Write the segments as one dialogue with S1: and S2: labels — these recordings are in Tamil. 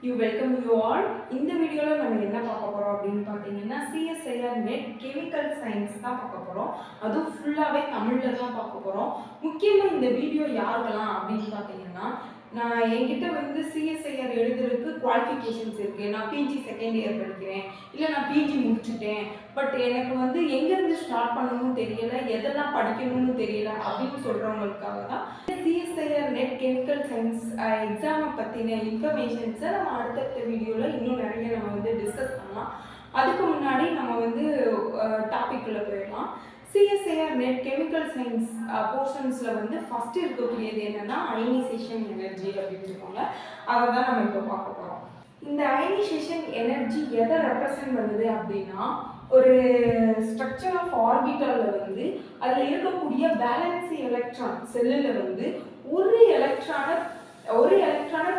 S1: You welcome you all. இந்த வீடியோல நம்ம என்ன பார்க்க போறோம் அப்படினு பாத்தீங்கன்னா CSIR net chemical science தான் பார்க்க போறோம். அது ஃபுல்லாவே தமிழ்ல தான் பார்க்க போறோம். முக்கியமா இந்த வீடியோ யாருக்கெல்லாம் அப்படினு பாத்தீங்கன்னா நான் என்கிட்ட வந்து CSIR எழுதுறதுக்கு குவாலிஃபிகேஷன்ஸ் இருக்கு. நான் PG செகண்ட் இயர் படிக்கிறேன். இல்ல நான் PG முடிச்சிட்டேன். பட் எனக்கு வந்து எங்க இருந்து ஸ்டார்ட் பண்ணனும்னு தெரியல, எதெல்லாம் படிக்கணும்னு தெரியல அப்படினு சொல்றவங்களுக்காக தான் CSIR net chemical science exam பத்தின இன்ஃபர்மேஷன்ஸ் நம்ம அடுத்த வீடியோல இன்னும் நிறைய நம்ம வந்து டிஸ்கஸ் பண்ணலாம். அதுக்கு முன்னாடி நம்ம வந்து டாபிக் உள்ள போயிடலாம். CSIR net chemical science போர்ஷன்ஸ்ல வந்து ஃபர்ஸ்ட் இருக்கக்கூடியது என்னன்னா அயனைசேஷன் எனர்ஜி அப்படின்னு சொல்லுவாங்க. அதை தான் நம்ம இப்போ பார்க்க போறோம். இந்த அயனைசேஷன் எனர்ஜி எதை ரெப்ரசன்ட் பண்ணுது அப்படின்னா ஒரு ஸ்ட்ரக்சர் ஆஃப் ஆர்பிட்டல்ல வந்து அதில் இருக்கக்கூடிய வேலன்சி எலக்ட்ரான் செல்லில் வந்து ஒரு எலக்ட்ரானை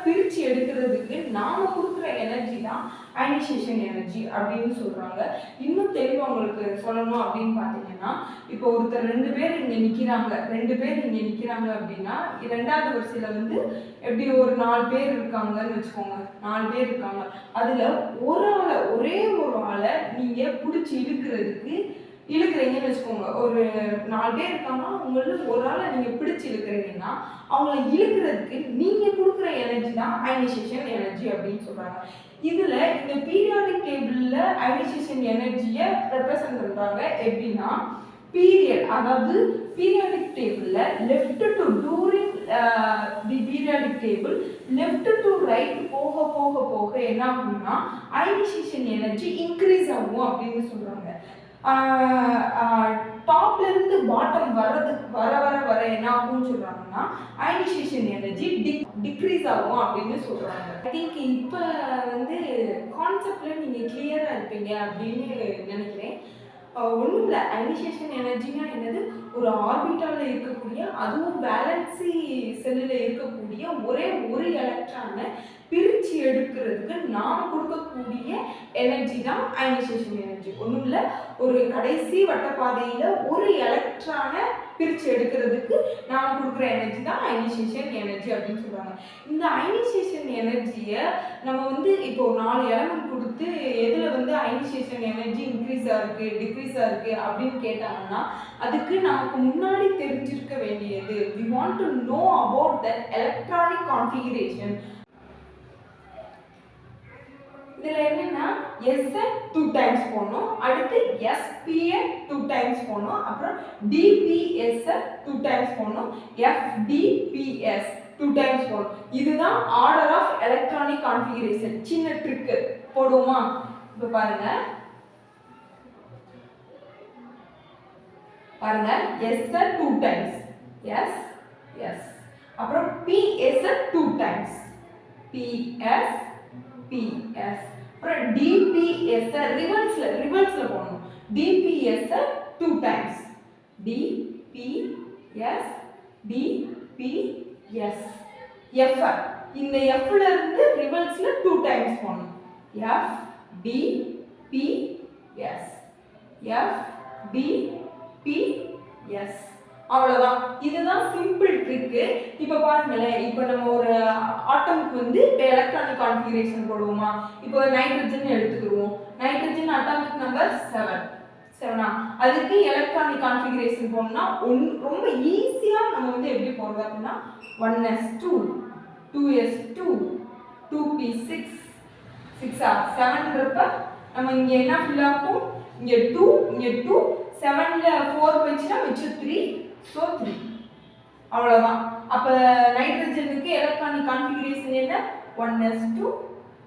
S1: பிரித்து எடுக்கிறதுக்கு நாம கொடுக்குற எனர்ஜி தான் அயனைசேஷன் எனர்ஜி அப்படின்னு சொல்றாங்க. இன்னும் தெளிவாக உங்களுக்கு சொல்லணும் அப்படின்னு பார்த்தீங்கன்னா இப்போ ஒருத்தர் ரெண்டு பேர் இங்கே நிற்கிறாங்க அப்படின்னா ரெண்டாவது வரிசையில் வந்து எப்படி ஒரு 4 பேர் இருக்காங்கன்னு வச்சுக்கோங்க. 4 பேர் இருக்காங்க. அதில் ஒரே ஒரு ஆளை நீங்கள் பிடிச்சி இழுக்கிறீங்கன்னு வச்சுக்கோங்க. ஒரு 4 பேர் இருக்காங்கன்னா உங்களுக்கு ஒரு ஆளை நீங்கள் பிடிச்சி இழுக்கிறீங்கன்னா அவங்கள இழுக்கிறதுக்கு நீங்கள் கொடுக்குற எனர்ஜி தான் அயனைசேஷன் எனர்ஜி அப்படின்னு சொல்கிறாங்க. இதில் இந்த பீரியாடிக் டேபிளில் அயனைசேஷன் எனர்ஜியை ரெப்ரசன்ட் பண்ணுறாங்க எப்படின்னா பீரியட், அதாவது பீரியாடிக் டேபிளில் left to during the periodic table left to right போக போக போக என்ன ஆகும்னா அயனைசேஷன் எனர்ஜி இன்க்ரீஸ் ஆகும் அப்படின்னு சொல்கிறாங்க. டாப்ல இருந்து பாட்டம் வர என்ன ஆகும்னு சொல்றாங்கன்னா அயனைசேஷன் எனர்ஜி டிக்ரீஸ் ஆகும் அப்படின்னு சொல்றாங்க. ஐ திங்க் இப்போ வந்து கான்செப்ட்ல நீங்க கிளியரா இருப்பீங்க அப்படின்னு நினைக்கிறேன். ஒன்றும் இல்லை, அயனைசேஷன் எனர்ஜினா என்னது, ஒரு ஆர்பிட்டாலில் இருக்கக்கூடிய அதுவும் வேலன்சி செல்லில் இருக்கக்கூடிய ஒரு எலக்ட்ரானை பிரித்து எடுக்கிறதுக்கு நாம் கொடுக்கக்கூடிய எனர்ஜி தான் அயனைசேஷன் எனர்ஜி. ஒன்றும் இல்லை, ஒரு கடைசி வட்டப்பாதையில் ஒரு எலக்ட்ரானை பிரித்து எடுக்கிறதுக்கு நாம் கொடுக்குற எனர்ஜி தான் அயனைசேஷன் எனர்ஜி அப்படின்னு சொல்கிறாங்க. இந்த அயனைசேஷன் எனர்ஜியை நம்ம வந்து இப்போ 4 எலமெண்ட் கொடுத்து எதில் வந்து அயனைசேஷன் எனர்ஜி இன்க்ரீஸாக இருக்குது டிக்ரீஸாக இருக்குது அப்படின்னு கேட்டாங்கன்னா அதுக்கு நமக்கு முன்னாடி தெரிஞ்சிருக்க வேண்டியது we want to know about the electronic configuration. இதில் என்னன்னா S-ஐ 2 டைம்ஸ் போடணும், அடுத்து SP-ஐ 2 டைம்ஸ் போடணும், அப்புறம் DPS-ஐ 2 டைம்ஸ் போடணும், FDPS 2 டைம்ஸ் போடணும். இதுதான் ஆர்டர் ஆஃப் எலக்ட்ரானிக் கான்ஃபிகரேஷன். சின்ன ட்ரிக்கு போடுவோமா? இப்போ பாருங்க S-ஐ 2 டைம்ஸ் S, அப்புறம் PS-ஐ 2 டைம்ஸ் PS, அப்புறம் DPS-ஐ ரிவர்ஸ்ல போடணும். DPS-ஐ 2 டைம்ஸ் DPS, DPS. F, இந்த F-ல இருந்து ரிவர்ஸ்ல 2 டைம்ஸ் போடணும். FDPS, FDPS. அவ்வளவுதான். இதுதான் சிம்பிள் ட்ரிக்கு. இப்போ பாருங்களேன், இப்போ நம்ம ஒரு ஆட்டமுக்கு வந்து எலக்ட்ரானிக் கான்ஃபிகரேஷன் போடுவோமா? இப்போ நைட்ரஜன் எடுத்துக்கிடுவோம். Nitrogen atomic number 7. அதுக்கு எலக்ட்ரானிக் கான்ஃபிகரேஷன் போடணும்னா ரொம்ப ஈஸியாக நம்ம வந்து எப்படி போடுறது அப்படின்னா 1s2 2s2 2p6 7 நம்ம இங்கே என்ன ஃபில் ஆகும், இங்கே 2 7ல 4 போயிடுச்சுன்னா மிச்சம் 3, ஸோ 3. அவ்வளோதான். அப்போ நைட்ரஜனுக்கு எலக்ட்ரானிக் கான்ஃபிகரேஷன் என்ன, 1s2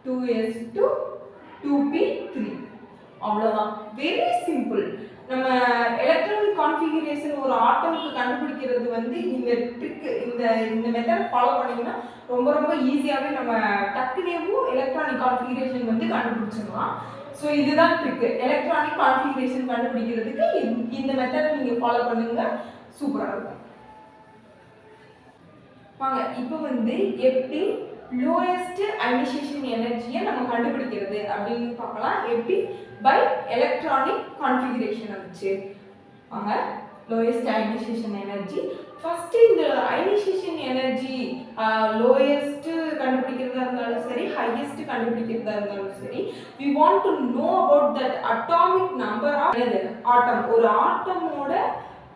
S1: 2s2 2p3. அவ்வளோதான். Very simple. நம்ம எலக்ட்ரானிக் கான்ஃபிகரேஷன் ஒரு ஆட்டமுக்கு கண்டுபிடிக்கிறது வந்து இந்த ட்ரிக்கு இந்த மெத்தட் ஃபாலோ பண்ணிங்கன்னா ரொம்ப ஈஸியாகவே நம்ம டக்குனேவும் எலக்ட்ரானிக் கான்ஃபிகரேஷன் வந்து கண்டுபிடிச்சிடலாம். ஸோ இதுதான் ட்ரிக்கு. எலக்ட்ரானிக் கான்ஃபிகரேஷன் கண்டுபிடிக்கிறதுக்கு இந்த மெத்தடை நீங்கள் ஃபாலோ பண்ணுங்க, சூப்பராக இருக்கும். வாங்க இப்போ வந்து எப்படி லோயஸ்ட் அயனைசேஷன் எனர்ஜியை நம்ம கண்டுபிடிக்கிறது அப்படின்னு பார்க்கலாம். எப்படி பை எலக்ட்ரானிக் கான்ஃபிகரேஷனை வச்சு. வாங்க, lowest ionization energy. ஃபர்ஸ்ட் இந்த அயனைசேஷன் எனர்ஜி லோயஸ்ட் கண்டுபிடிக்கிறதா இருந்தாலும் சரி, ஹையஸ்ட் கண்டுபிடிக்கிறதா இருந்தாலும் சரி, we want to know about that atomic number of atom. ஒரு ஆட்டமோட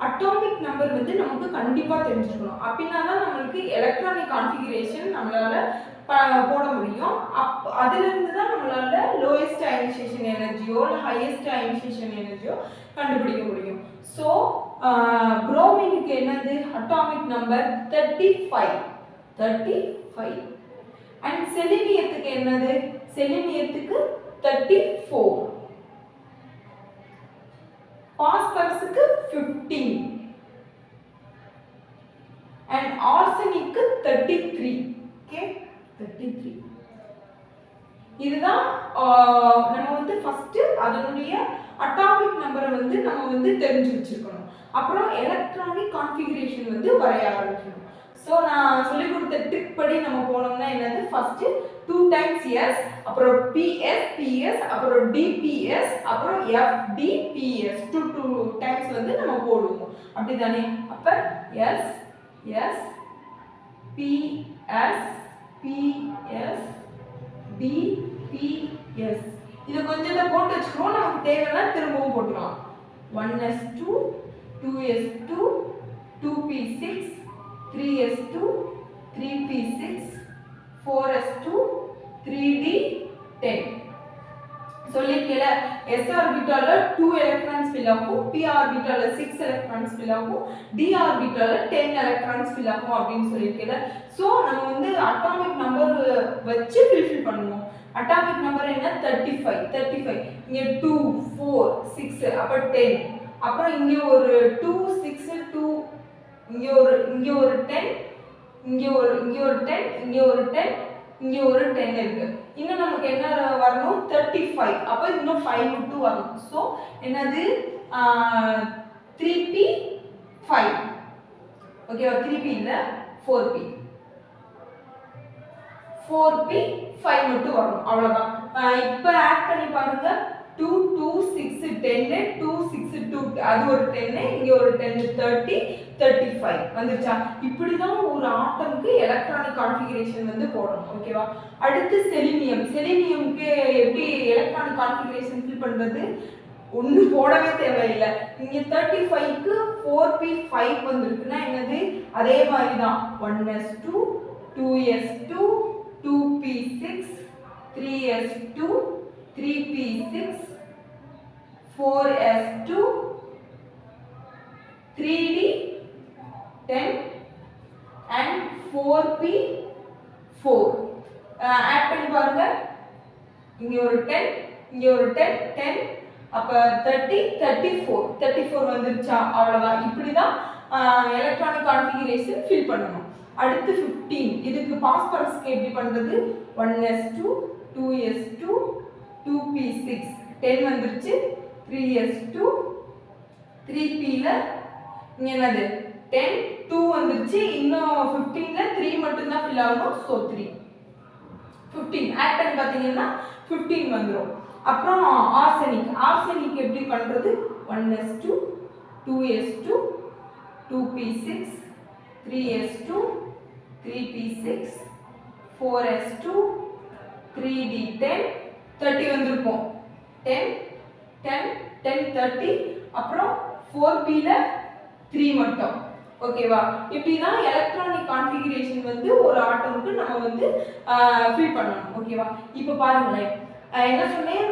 S1: அட்டாமிக் நம்பர் வந்து நமக்கு கண்டிப்பா தெரிஞ்சுக்கணும். அப்படின்னா தான் நம்மளுக்கு எலக்ட்ரானிக் கான்ஃபிகரேஷன் நம்மளால போட முடியும். அதுல இருந்து தான் நம்மளால லோயஸ்ட் அயனைசேஷன் எனர்ஜியோ இல்லை ஹையஸ்ட் அயனைசேஷன் எனர்ஜியோ கண்டுபிடிக்க முடியும். ஸோ புரோமினுக்கு என்னது அட்டாமிக் நம்பர் 35 அண்ட் செலினியத்துக்கு என்னது செலினியத்துக்கு 34, பாஸ்பரஸுக்கு 15 and ஆர்சனிக்கு 33. ஓகே 33. இதுதான் நம்ம வந்து ஃபர்ஸ்ட் அதனுடைய அட்டாமிக் நம்பரை வந்து நம்ம வந்து தெரிஞ்சு வச்சிருக்கணும். அப்புறம் எலக்ட்ரானிக் கான்ஃபிகரேஷன் வந்து வரைய ஆரம்பிக்கணும். ஸோ நான் சொல்லிக் கொடுத்த ட்ரிக் படி நம்ம போனோம்னா என்னது ஃபர்ஸ்ட் 2 times S, அப்புறம் PS, அப்புறம் DPS, அப்புறம் FDPS 2 times வந்து நம்ம போடுவோம். அப்படிதானே? அப்ப S PS DPS இதை கொஞ்சத்தை போட்டு வச்சுக்கிறோம். நமக்கு தேவைன்னா திரும்பவும் போட்டுக்கலாம். 1s2 2s2 2p6 3s2 3p6 4s2 3d10. சொல்லிருக்கல s ஆர்பிட்டால்ல 2 electrons fill ஆகும், p ஆர்பிட்டால்ல 6 எலக்ட்ரான்ஸ் ஃபில் ஆகும், d ஆர்பிட்டால்ல 10 எலக்ட்ரான்ஸ் ஃபில் ஆகும் அப்படின்னு சொல்லிருக்கல. சோ நம்ம வந்து அட்டாமிக் நம்பர் வச்சு ஃபில் பண்ணுவோம். அட்டாமிக் நம்பர் என்ன 35 இங்க 2 4 6 அப்ப 10, அப்புறம் இங்க ஒரு 2 6 2 இங்க ஒரு 10 இங்க ஒரு 10 இங்க ஒரு 10 இங்க ஒரு 10 இருக்கு. இன்னும் நமக்கு என்ன வரணும் 35, அப்ப இன்னும் 5 மட்டும் வரணும். சோ என்னது 3p5. ஓகேவா? 3p இல்ல 4p 5 மட்டும் வரணும். அவ்வளவுதான். இப்ப ஆட் பண்ணி பாருங்க. 2 2 6 10 2 6 2 அது ஒரு 10 இங்க ஒரு 10 30 35 வந்துருச்சா? இப்படிதான் ஒரு ஆட்டம்க்கு எலக்ட்ரானிக் கான்ஃபிகரேஷன் வந்து போடணும். ஓகேவா? அடுத்து செலினியம்க்கு எப்படி எலக்ட்ரானிக் கான்ஃபிகரேஷன் ஃபில் பண்றது? ஒண்ணு போடவே தேவையில்லை. இங்க 35க்கு 4p5 வந்திருக்குன்னா என்னது அதே மாதிரி தான் 1s2 2s2 2p6 3s2 3p6 4s2 3d10 and 4p4. Add பண்ணி பாருங்க. இங்க ஒரு 10 இங்க ஒரு 10 அப்ப 30 34 வந்துருச்சா? அவ்வளவுதான். இப்படிதான் எலக்ட்ரானிக் கான்ஃபிகரேஷன் ஃபில் பண்ணணும். அடுத்து 15. இதுக்கு பாஸ்பரஸ்க்கு எப்படி பண்றது? 1s2 2s2 2p6 10 வந்துருச்சு. 3s2 3pல இங்க என்னது 10 2 வந்துருச்சு. இன்னும் 15ல 3 மட்டும் தான் ஃபில் ஆகணும். சோ 3 15 ஆட் பண்ணி பாத்தீங்கன்னா 15 வந்துரும். அப்புறம் ஆர்சனிக் எப்படி பண்றது? 1s2 2s2 2p6 3s2 3p6 4s2 3d10 30 வந்திருக்கும். 10 10 10 30 அப்புறம் 4pல 3 மட்டும். ஓகேவா? இப்படிதான் எலக்ட்ரானிக் கான்ஃபிகரேஷன் வந்து ஒரு ஆட்டம்க்கு நம்ம வந்து ஃபில் பண்ணணும். ஓகேவா? இப்போ பாருங்களேன், என்ன சொன்னேன்,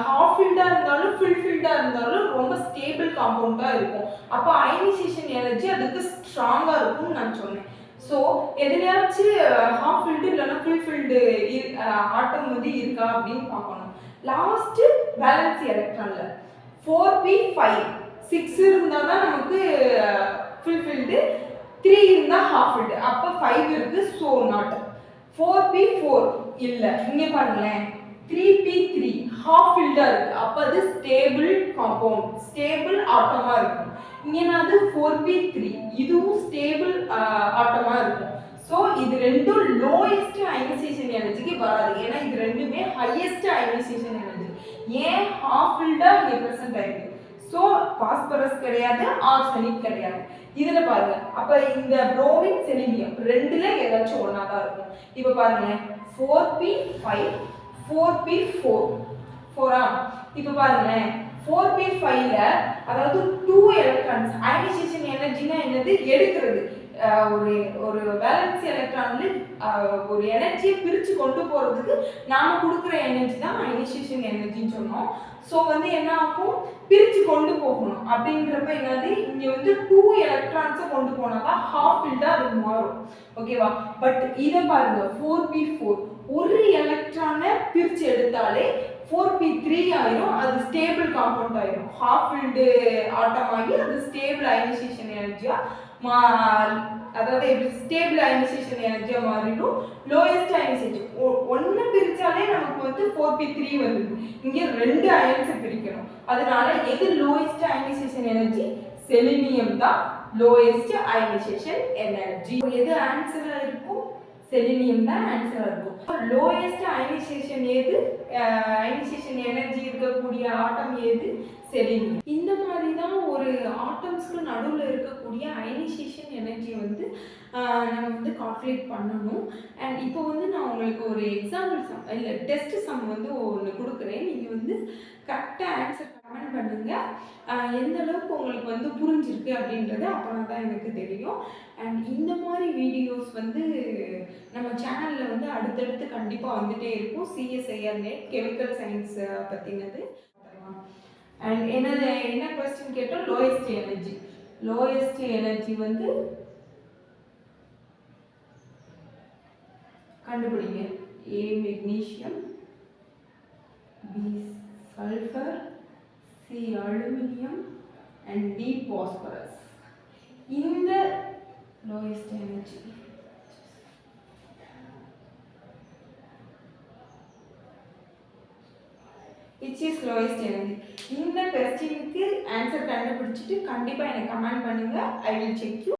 S1: ஹாஃப் ஃபில்டா இருந்தாலும் ஃபுல் ஃபில்டா இருந்தாலும் ரொம்ப ஸ்டேபிள் காம்பவுண்டா இருக்கும். அப்போ அயனைசேஷன் எனர்ஜி அதுக்கு ஸ்ட்ராங்கா இருக்கும்னு நான் சொன்னேன். ஸோ எதுலையாச்சும் ஹாஃப் ஃபில்டு இல்லைன்னா ஃபுல் ஃபில்டு ஆட்டம் வந்து இருக்கா அப்படின்னு பார்க்கணும். லாஸ்ட் வேலன்சி எலக்ட்ரான்ல 4p5 6 இருந்தால் தான் நமக்கு ஃபுல் ஃபில்டு, 3 இருந்தால் ஹாஃப் ஃபில்டு. அப்போ 5 இருக்கு. ஸோ நாட் 4p4 இல்லை. இங்கே பாருங்களேன் 3p3 ஹாஃப் ஃபில்டா இருக்கு. அப்போ அது ஸ்டேபிள் காம்பவுண்ட், ஸ்டேபிள் ஆட்டமா இருக்கும். இங்கேனாது 4p3 இதுவும் ஸ்டேபிள் ஆட்டமா இருக்கும். ஸோ இது ரெண்டும் லோயஸ்ட் அயனைசேஷன் எனர்ஜிக்கு வராது. ஏன்னா இது ரெண்டுமே ஹையஸ்ட் அயனைசேஷன் எனர்ஜி. ஏன் ஹாஃப் ஃபில்டா இங்கே ப்ரெசென்ட் ஆயிருக்கு. ஸோ பாஸ்பரஸ் கிடையாது, ஆர்சனிக் கிடையாது. இதுல பாருங்க, அப்ப இந்த புரோமின் செலினியம் ரெண்டுல ஏதாச்சும் ஒன்னா தான் இருக்கும். இப்ப பாருங்க 4p5 4p4 4ஆ இப்போ பாருங்களேன் 4p5ல அதாவது 2 எலக்ட்ரான்ஸ் அயனைசேஷன் எனர்ஜினா என்னது எடுக்கிறது ஒரு ஒரு வேலன்ஸ் எலக்ட்ரான்ல ஒரு எனர்ஜியை பிரித்து கொண்டு போகிறதுக்கு நாம் கொடுக்குற எனர்ஜி தான் அயனைசேஷன் எனர்ஜின்னு சொன்னோம். ஸோ வந்து என்ன ஆகும் பிரித்து கொண்டு போகணும் அப்படின்றப்ப என்னது இங்கே வந்து 2 எலக்ட்ரான்ஸை கொண்டு போனால் தான் ஹாஃப் ஃபில்டாக அது மாறும். ஓகேவா? பட் இதை பாருங்க 4p4 ஒரு எலக்ட்ரானை பிரித்து எடுத்தாலே 4p3 ஆயிரும். அது ஸ்டேபிள் காம்பவுண்ட் ஆயிரும். ஹாஃப் ஃபில்டு ஆட்டம் ஆகி அது ஸ்டேபிள் அயனைசேஷன் எனர்ஜியா அதாவது ஸ்டேபிள் அயனைசேஷன் எனர்ஜியா மாறிடும். லோயஸ்ட் அயனைசேஷன் ஒன்று பிரிச்சாலே நமக்கு வந்து 4p3 வருது. இங்கே 2 அயன்ஸை பிரிக்கணும். அதனால எது லோயஸ்ட் அயனைசேஷன் எனர்ஜி? செலினியம் தான் லோயஸ்ட் அயனைசேஷன் எனர்ஜி. எது ஆன்சரா இருக்கும்? செலினியம் தான் ஆன்சரா இருக்கும். லோயஸ்ட் அயனைசேஷன் எது? அயனைசேஷன் எனர்ஜி இருக்கக்கூடிய ஆட்டம் எது? செலினியம். இந்த மாதிரி தான் ஒரு ஆட்டம்ஸ்க்கு நடுவில் இருக்கக்கூடிய அயனைசேஷன் எனர்ஜி வந்து நம்ம வந்து கால்குலேட் பண்ணணும். அண்ட் இப்போ வந்து நான் உங்களுக்கு ஒரு எக்ஸாம்பிள் சம் இல்லை டெஸ்ட் சம் வந்து ஒன்று கொடுக்குறேன். நீங்கள் வந்து கரெக்டாக ஆன்சர் கமெண்ட் பண்ணுங்கள். எந்த அளவுக்கு உங்களுக்கு வந்து புரிஞ்சிருக்கு அப்படின்றது அப்போனா தான் எனக்கு தெரியும். அண்ட் இந்த மாதிரி வீடியோஸ் வந்து நம்ம சேனலில் வந்து அடுத்தடுத்து கண்டிப்பாக வந்துகிட்டே இருக்கும். சிஎஸ்ஐஆர் நெட் கெமிக்கல் சயின்ஸ் பற்றினது. அண்ட் என்ன கொஸ்டின் கேட்டோம்? லோயஸ்ட் எனர்ஜி வந்து கண்டுபிடிங்க. A magnesium, B sulphur, C aluminium and D phosphorus. இந்த lowest energy which is lowest energy. இந்த கொஸ்டினுக்கு ஆன்சர் கண்டுபிடிச்சிட்டு கண்டிப்பாக எனக்கு கமெண்ட் பண்ணுங்க. I will check you.